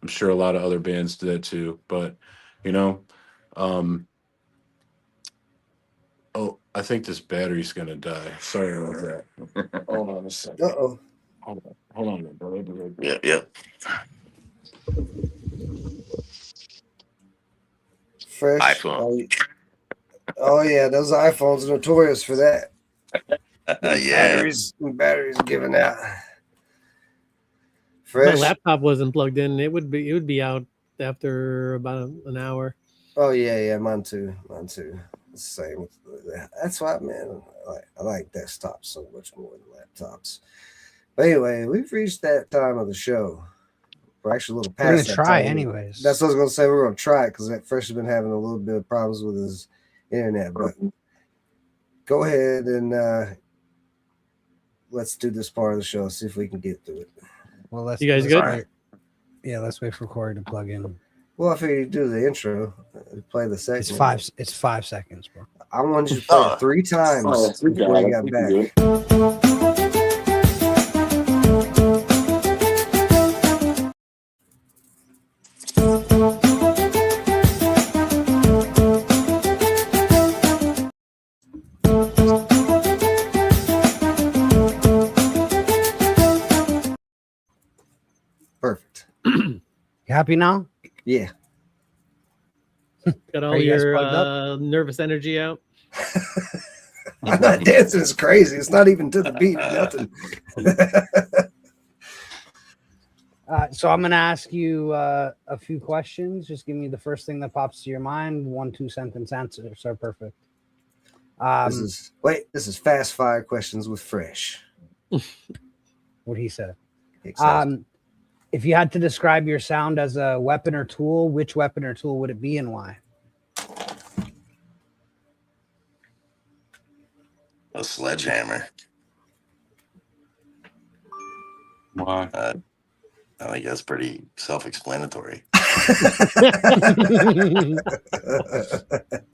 sure a lot of other bands do that too, but you know um oh, I think this battery's gonna die. Sorry about that. Hold on a second. Uh-oh. Hold on, bro. I'll be right back. Yeah. Fresh. iPhone. Oh yeah, those iPhones are notorious for that. Yeah. Batteries giving out. If my Fresh. laptop wasn't plugged in, it would be out after about an hour. Oh yeah, mine too. Same. That's why, man. I like desktops so much more than laptops. But anyway, we've reached that time of the show. We're actually a little We're gonna past that try time. anyways. That's what I was gonna say. We're gonna try it because that Fresh has been having a little bit of problems with his internet. But go ahead and let's do this part of the show. See if we can get through it. Well, let's. You guys let's good? wait. Yeah, let's wait for Corey to plug in. Well, I figured you do the intro, play the second. It's 5 seconds, bro. I wanted you to play it 3 times before you got We can back. do it. Perfect. You happy now? Yeah. Got Are all you guys your plugged up? nervous energy out. That dancing is crazy. It's not even to the beat. Nothing. So I'm gonna ask you a few questions. Just give me the first thing that pops to your mind. 1-2 sentence answers are perfect. This is fast fire questions with Fresh. What he said. Exactly. If you had to describe your sound as a weapon or tool, which weapon or tool would it be and why? A sledgehammer. Why? I think that's pretty self-explanatory.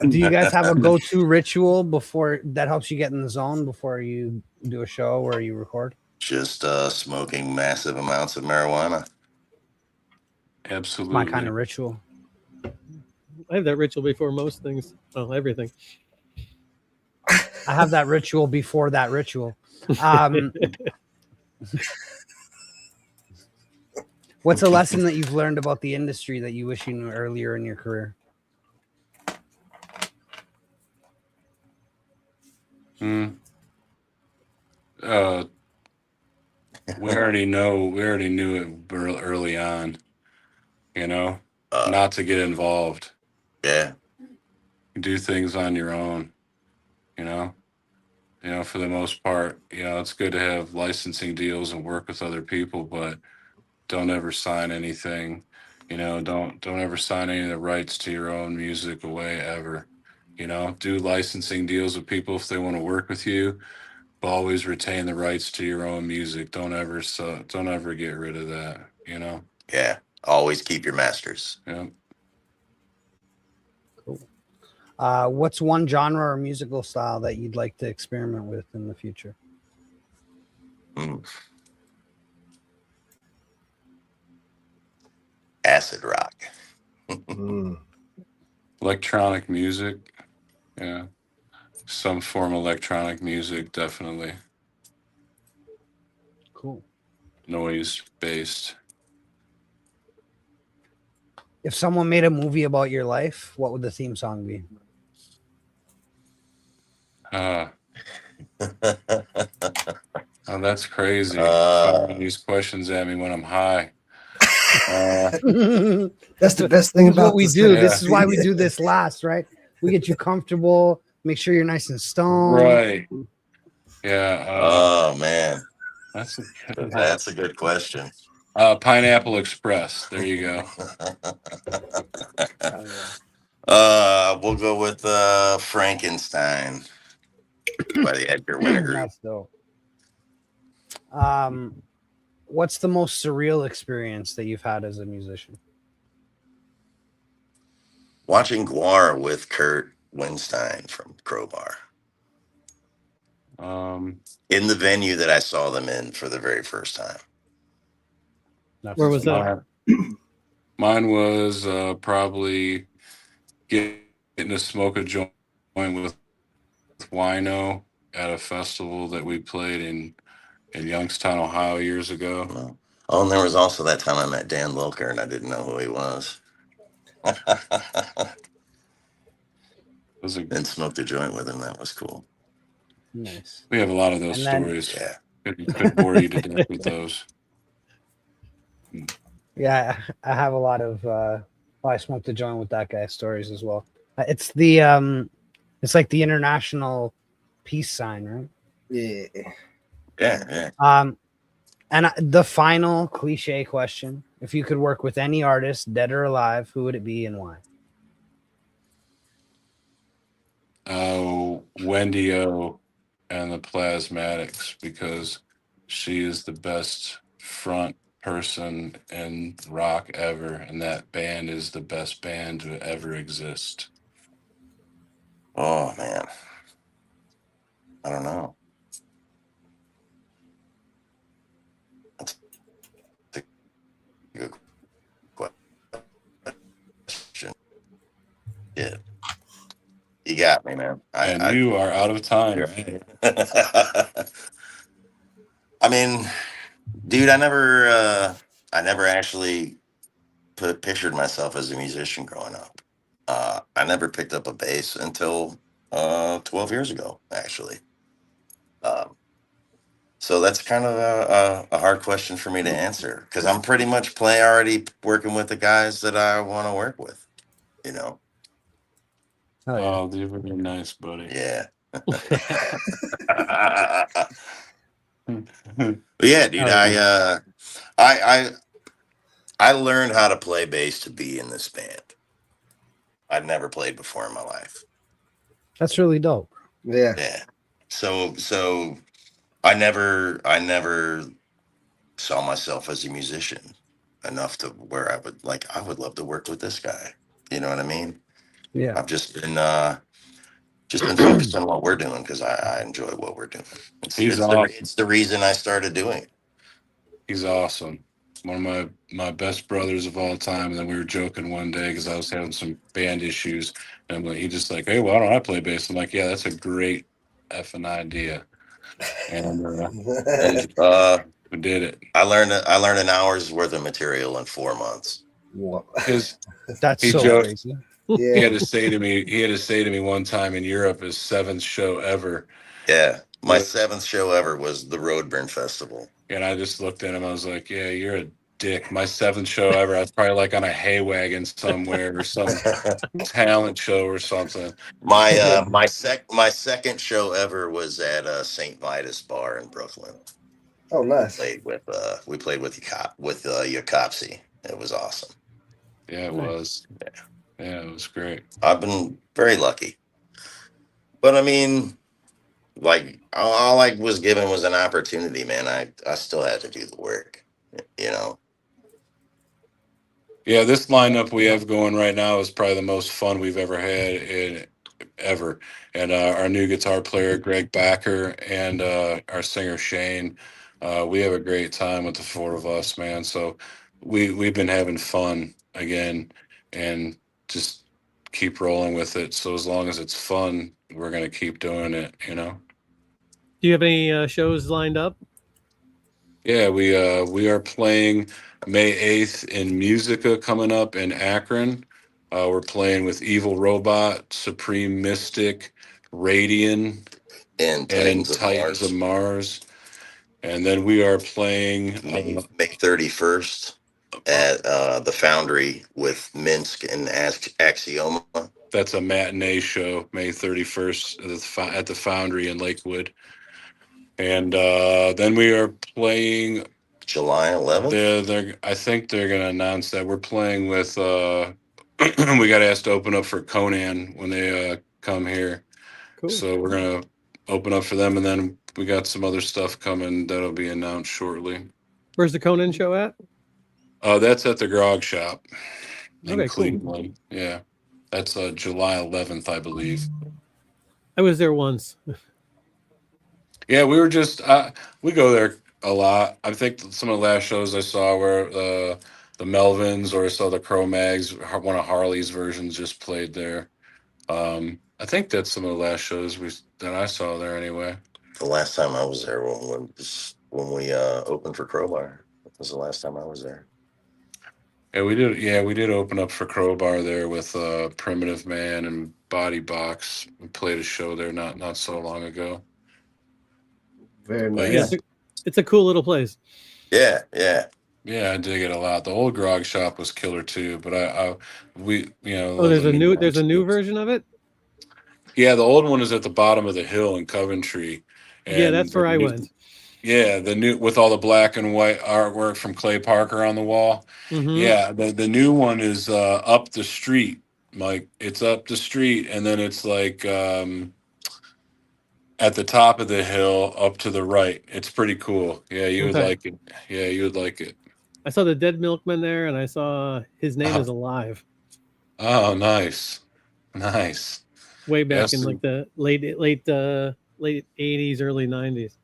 Do you guys have a go-to ritual before that helps you get in the zone before you do a show or you record? Just smoking massive amounts of marijuana. Absolutely. My kind of ritual. I have that ritual before most things. Well, everything. I have that ritual before that ritual. What's a lesson that you've learned about the industry that you wish you knew earlier in your career? We already knew it early on, not to get involved. Yeah. Do things on your own, for the most part. It's good to have licensing deals and work with other people, but don't ever sign anything. Don't ever sign any of the rights to your own music away ever. Do licensing deals with people if they want to work with you, always retain the rights to your own music. Don't ever get rid of that. You know. Yeah. Always keep your masters. Yeah. Cool. What's one genre or musical style that you'd like to experiment with in the future? Mm. Acid rock. Mm. Electronic music. Yeah. Some form of electronic music, definitely. Cool. Noise based. If someone made a movie about your life, what would the theme song be? Oh, that's crazy. Uh, Firing these questions at me when I'm high. That's the best thing This is what about we this. do. Yeah. This is why we do this last, right? We get you comfortable, make sure you're nice and stoned. Right. Yeah. oh man, That's a good one. that's a good question. Pineapple Express. There you go. Oh, yeah. We'll go with Frankenstein by the Edgar Winter Group. That's dope. What's the most surreal experience that you've had as a musician? Watching Guar with Kurt Winstein from Crowbar in the venue that I saw them in for the very first time. That's Where was that? Mine was probably getting to smoke a joint with Wino at a festival that we played in Youngstown, Ohio years ago. Oh, and there was also that time I met Dan Lilker and I didn't know who he was. And smoked a joint with him. That was cool. Nice. We have a lot of those And then- stories. Yeah. Could bore you to death with those. Yeah, I have a lot of I smoked a joint with that guy stories as well. It's the it's like the international peace sign, right? Yeah. Yeah. And the final cliche question: if you could work with any artist, dead or alive, who would it be and why? Wendy O and the Plasmatics, because she is the best front person in rock ever, and that band is the best band to ever exist. Oh man, I don't know. That's a good question. Yeah, you got me, man. You are out of time. I mean, dude, I never actually pictured myself as a musician growing up. I never picked up a bass until 12 years ago, actually. So that's kind of a hard question for me to answer because I'm pretty much already working with the guys that I want to work with, you know? Oh, yeah. Oh, you're very nice, buddy. Yeah. But yeah, dude, I learned how to play bass to be in this band. I'd never played before in my life. That's really dope. Yeah. Yeah. So I never saw myself as a musician enough to where I would love to work with this guy. You know what I mean? Yeah. I've just been focused on what we're doing because I enjoy what we're doing. It's the reason I started doing it. He's awesome. One of my best brothers of all time. And then we were joking one day because I was having some band issues. And he just like, hey, why don't I play bass? I'm like, yeah, that's a great effing idea. And we did it. I learned an hour's worth of material in 4 months. That's he so joked, crazy. Yeah. He had to say to me one time in Europe, his 7th show ever. Yeah. My 7th show ever was the Roadburn Festival. And I just looked at him. I was like, yeah, you're a dick. My 7th show ever. I was probably like on a hay wagon somewhere or some talent show or something. My second show ever was at St. Vitus Bar in Brooklyn. Oh, nice. We played with Yacopsy. It was awesome. Yeah, it was. Yeah, it was great. I've been very lucky. But I mean, like all I was given was an opportunity, man. I still had to do the work, you know. Yeah, this lineup we have going right now is probably the most fun we've ever had ever. And our new guitar player Greg Backer and our singer Shane, we have a great time with the four of us, man. So we've been having fun again, and just keep rolling with it. So as long as it's fun, we're gonna keep doing it. You know. Do you have any shows lined up? Yeah, we are playing May 8th in Musica coming up in Akron. We're playing with Evil Robot, Supreme Mystic, Radian, And Titans and of Titans of Mars, Mars. And then we are playing May 31st at the Foundry with Minsk and Axioma. that's a matinee show, May 31st at the Foundry in Lakewood. And then we are playing July 11th. I think they're gonna announce that we're playing with we got asked to open up for Conan when they come here. Cool. So we're gonna open up for them, and then we got some other stuff coming that'll be announced shortly. Where's the Conan show at? That's at the Grog Shop in Okay, cool. Cleveland. Yeah, that's July 11th, I believe. I was there once. Yeah, we were just we go there a lot. I think some of the last shows I saw were the Melvins, or I saw the Cro-Mags. One of Harley's versions just played there. I think that's some of the last shows that I saw there anyway. The last time I was there when we opened for Crowbar. That was the last time I was there. Yeah, we did. Yeah, we did open up for Crowbar there with Primitive Man and Body Box. We played a show there not so long ago. Very But nice. yeah, It's a cool little place. Yeah, yeah. yeah, I dig it a lot. The old Grog Shop was killer too, but we Oh, there's a new ones- version of it. Yeah, the old one is at the bottom of the hill in Coventry, Yeah, and that's where I went. yeah, the new with all the black and white artwork from Clay Parker on the wall. Mm-hmm. Yeah, the new one is up the street, Mike. It's up the street, and then it's like at the top of the hill up to the right. It's pretty cool. Yeah, you would Okay. like it. Yeah, you would like it. I saw the Dead Milkman there, and I saw His Name Is Alive Oh, nice, nice. way back Yes, in like the late 80s, early 90s.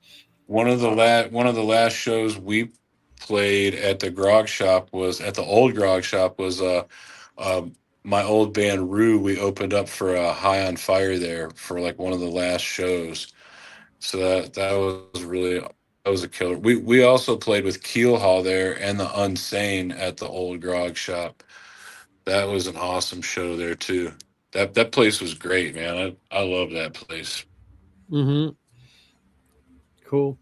one of the last shows we played at the Grog Shop was at the old Grog Shop was uh my old band Rue. We opened up for High on Fire there for like one of the last shows. So that was really that was a killer. We also played with Keel Hall there and the Unsane at the old Grog Shop. That was an awesome show there too. That place was great, man. I love that place. Mm-hmm. Cool.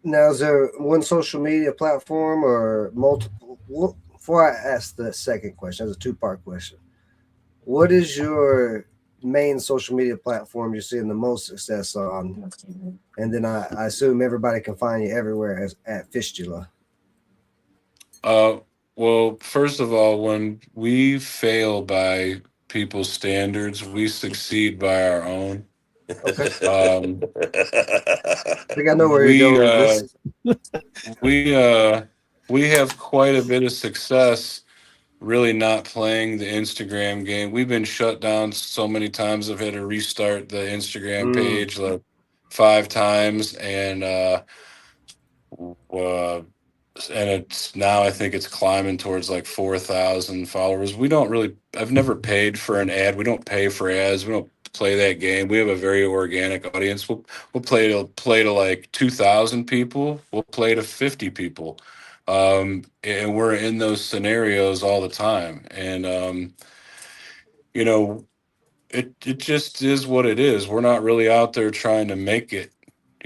Now, is there one social media platform or multiple? Before I ask the second question, that's a two-part question. What is your main social media platform you're seeing the most success on? And then I assume everybody can find you everywhere as at Fistula. Well, first of all, when we fail by people's standards, we succeed by our own. Okay. I I think I know where you're going with this. We have quite a bit of success really not playing the Instagram game. We've been shut down so many times. I've had to restart the Instagram page like 5 times, uh, and it's now I think it's climbing towards like 4,000 followers. I've never paid for an ad. We don't pay for ads. We don't play that game. We have a very organic audience. We'll play to like 2,000 people. We'll play to 50 people. And we're in those scenarios all the time. And you know, it just is what it is. We're not really out there trying to make it.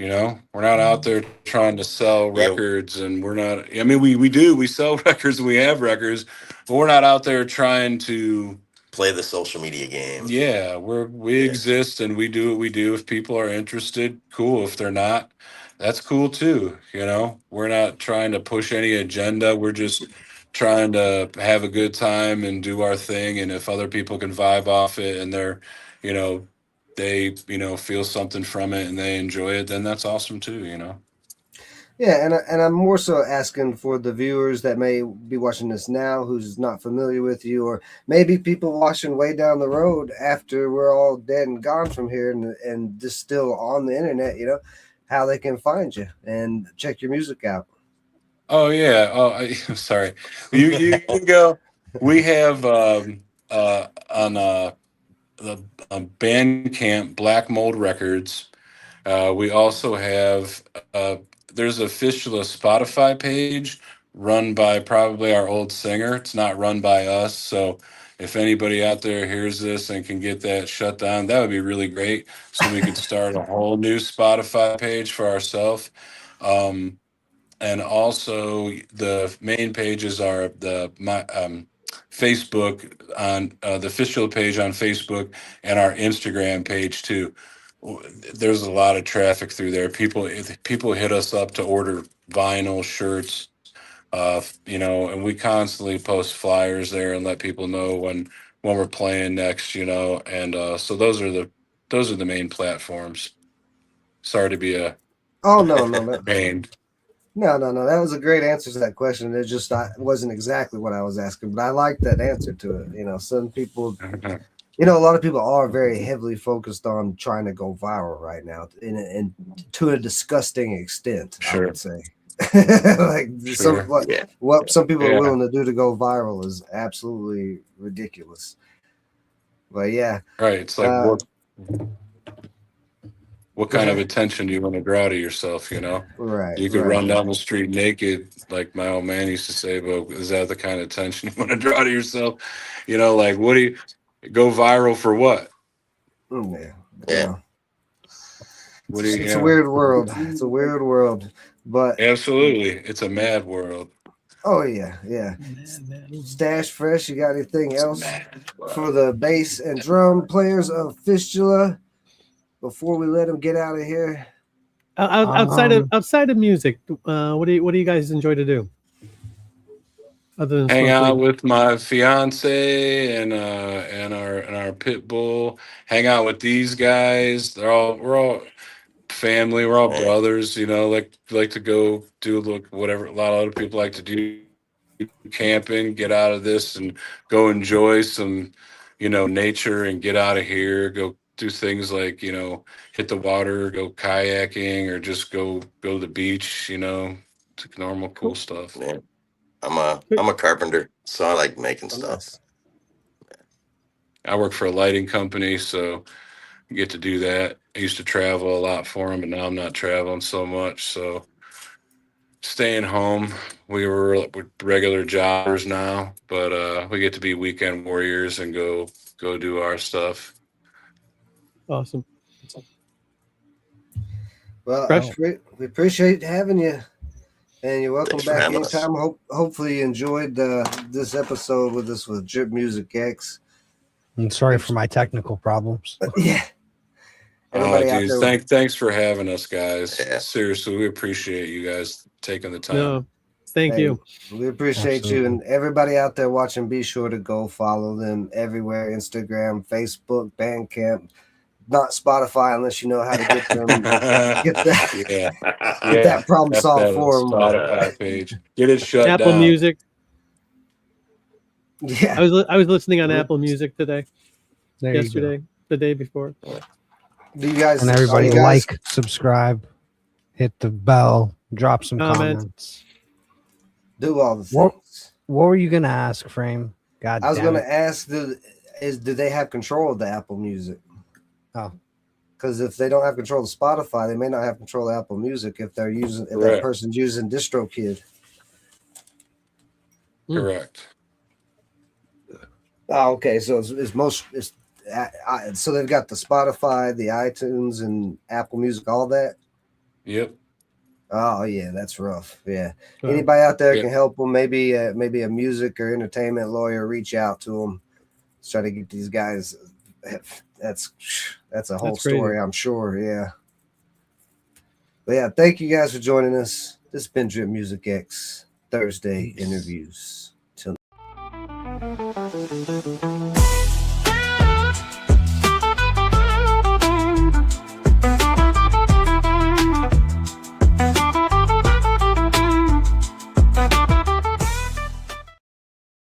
We're not out there trying to sell Yeah. records, and we're not. I mean, we sell records and we have records, but we're not out there trying to Play the social media game. Yeah, we Yeah. exist and we do what we do. If people are interested, cool. If they're not, that's cool too. We're not trying to push any agenda. We're just trying to have a good time and do our thing. And if other people can vibe off it and they're, you know, they, feel something from it and they enjoy it, then that's awesome too, Yeah, and I'm more so asking for the viewers that may be watching this now who's not familiar with you, or maybe people watching way down the road after we're all dead and gone from here, and just still on the internet, how they can find you and check your music out. Oh yeah. Oh, sorry. You can go. We have on the Bandcamp Black Mold Records. We also have there's a Fistula Spotify page run by probably our old singer. It's not run by us. So if anybody out there hears this and can get that shut down, that would be really great. So we could start a whole new Spotify page for ourselves. And also the main pages are my Facebook on the official page on Facebook and our Instagram page too. There's a lot of traffic through there. People hit us up to order vinyl, shirts, and we constantly post flyers there and let people know when we're playing next, and so those are the main platforms. Sorry to be a Oh no. pain. No. That was a great answer to that question. It just wasn't exactly what I was asking, but I like that answer to it. Some people, a lot of people are very heavily focused on trying to go viral right now, and to a disgusting extent, I Sure. would say. Like Sure. what some people are Yeah. willing to do to go viral is absolutely ridiculous. But yeah, Right. It's like what Go kind of ahead. attention do you want to draw to yourself, right, You could right. run down the street naked, like my old man used to say, but is that the kind of attention you want to draw to yourself? Like what do you go viral for what? Yeah. Yeah. What do you It's a weird world. It's a weird world. But Absolutely. It's a mad world. oh yeah. Stash Fresh, you got anything It's a else mad for world. the bass and drum players of Fistula before we let them get out of here? Outside of music, what do you guys enjoy to do? Other than Hang smoke out weed? with my fiance and our pit bull. Hang out with these guys. We're all family. We're all Yeah. brothers. Like to go do look whatever a lot of other people like to do, camping. Get out of this and go enjoy some, nature and get out of here. Go do things like hit the water, go kayaking, or just go to the beach. Normal cool Cool. stuff. Yeah. I'm a carpenter, so I like making Oh, stuff. nice. I work for a lighting company, so I get to do that. I used to travel a lot for them, but now I'm not traveling so much. So staying home. We're regular jobbers now, but we get to be weekend warriors and go do our stuff. Awesome. Well, Fresh? we appreciate having you, and you're welcome Thanks for back having us. anytime. Hopefully you enjoyed this episode with us with Drip Music X. And sorry for my technical problems. Yeah. Oh, Everybody out geez. there. Thanks for having us, guys. Yeah. Seriously, we appreciate you guys taking the time. No, thank Hey, you. we appreciate you, and everybody out there watching. Be sure to go follow them everywhere: Instagram, Facebook, Bandcamp, not Spotify, unless you know how to get them. Get that, Yeah. get that problem That's solved that for them. Spotify page. Get it shut Apple down. Music. Yeah. I was listening on Really? Apple Music today. There you Yesterday, the day before. Do you guys? go. And everybody are you guys, like, subscribe, hit the bell, drop some Comment. comments. do all the What- things. What were you gonna ask, Frame? God I was damn going it. to ask: do they have control of the Apple Music? Oh. Because if they don't have control of Spotify, they may not have control of Apple Music if they're using if that Correct. person's using DistroKid. Correct. Oh, okay. So so they've got the Spotify, the iTunes, and Apple Music, all that. Yep. Oh yeah, that's rough. Yeah. So, Anybody out there Yeah. can help them? Maybe a music or entertainment lawyer, reach out to them. Let's try to get these guys. That's a whole That's crazy. story, I'm sure. Yeah. But yeah, thank you guys for joining us. This has been Drip Music X Thursday Peace. interviews. Till